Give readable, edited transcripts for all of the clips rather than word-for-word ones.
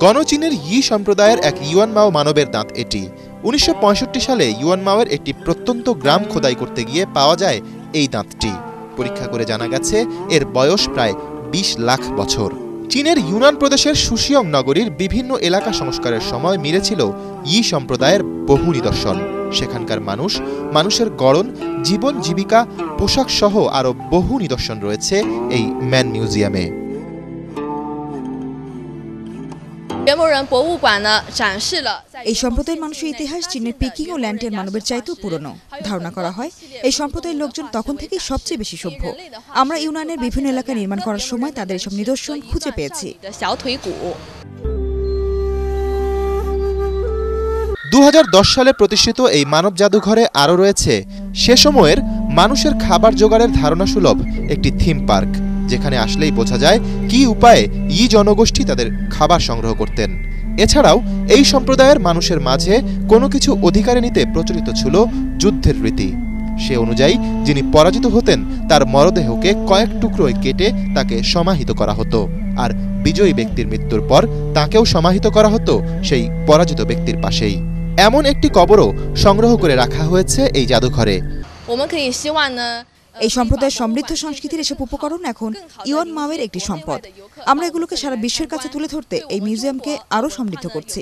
গণচীনের Yi সম্প্রদায়ের এক ইউয়ানমাও মানবের দাঁত এটি। ১৯৬৫ সালে ইউয়ানমাওয়ের একটি প্রত্যন্ত গ্রাম খোদাই করতে গিয়ে পাওয়া যায় এই দাঁতটি। পরীক্ষা করে জানা গেছে এর বয়স প্রায় ২০ লাখ বছর। চীনের ইউনান প্রদেশের সুশিয়ং নগরীর বিভিন্ন এলাকা সংস্কারের সময় মিলেছিল য়ি সম্প্রদায়ের বহু নিদর্শন। সেখানকার মানুষের গড়ন, জীবন জীবিকা, পোশাক সহ আরও বহু নিদর্শন রয়েছে এই ম্যান মিউজিয়ামে। এই সম্প্রদায়ের মানুষের ইতিহাস চীনের পেকিং ও ল্যান্টের মানবের চাইতেও পুরনো। ধারণা করা হয় এই সম্প্রদায়ের লোকজন তখন থেকেই সবচেয়ে বেশি সভ্য। আমরা ইউনানের বিভিন্ন এলাকায় নির্মাণ করার সময় তাদের এসব নিদর্শন খুঁজে পেয়েছি। ২০১০ সালে প্রতিষ্ঠিত এই মানব জাদুঘরে আরও রয়েছে সে সময়ের মানুষের খাবার জোগাড়ের ধারণা সুলভ একটি থিম পার্ক, যেখানে আসলেই বোঝা যায় কী উপায়ে য়ি জনগোষ্ঠী তাদের খাবার সংগ্রহ করতেন। এছাড়াও এই সম্প্রদায়ের মানুষের মাঝে কোনো কিছু অধিকারে নিতে প্রচলিত ছিল যুদ্ধের রীতি। সে অনুযায়ী যিনি পরাজিত হতেন তার মরদেহকে কয়েক টুকরোয় কেটে তাকে সমাহিত করা হতো, আর বিজয়ী ব্যক্তির মৃত্যুর পর তাকেও সমাহিত করা হতো সেই পরাজিত ব্যক্তির পাশেই। এমন একটি কবরও সংগ্রহ করে রাখা হয়েছে এই জাদুঘরে। এই সম্প্রদায়ের সমৃদ্ধ সংস্কৃতির এসব উপকরণ এখন ইউয়ানমাওয়ের একটি সম্পদ। আমরা এগুলোকে সারা বিশ্বের কাছে তুলে ধরতে এই মিউজিয়ামকে আরও সমৃদ্ধ করছি।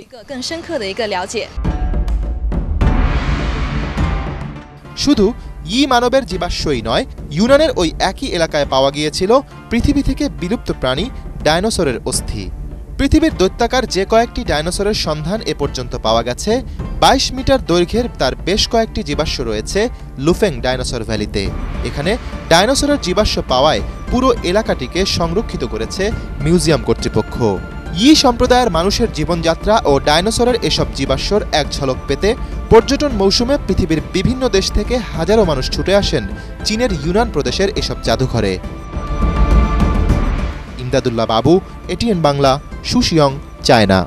শুধু য়ি মানবের জীবাশ্মই নয়, ইউনানের ওই একই এলাকায় পাওয়া গিয়েছিল পৃথিবী থেকে বিলুপ্ত প্রাণী ডায়নোসরের অস্থি। পৃথিবীর দৈত্যাকার যে কয়েকটি ডায়নোসরের সন্ধান এ পর্যন্ত পাওয়া গেছে, ২২ মিটার দৈর্ঘ্যের তার বেশ কয়েকটি জীবাশ্ম রয়েছে লুফেং ডায়নোসর ভ্যালিতে। এখানে ডায়নোসরের জীবাশ্ম পাওয়ায় পুরো এলাকাটিকে সংরক্ষিত করেছে মিউজিয়াম কর্তৃপক্ষ। য়ি সম্প্রদায়ের মানুষের জীবনযাত্রা ও ডায়নোসরের এসব জীবাশ্মর এক ঝলক পেতে পর্যটন মৌসুমে পৃথিবীর বিভিন্ন দেশ থেকে হাজারো মানুষ ছুটে আসেন চীনের ইউনান প্রদেশের এসব জাদুঘরে। ইমদাদুল্লাহ বাবু, এটিএন বাংলা, সুশিয়ং, চায়না।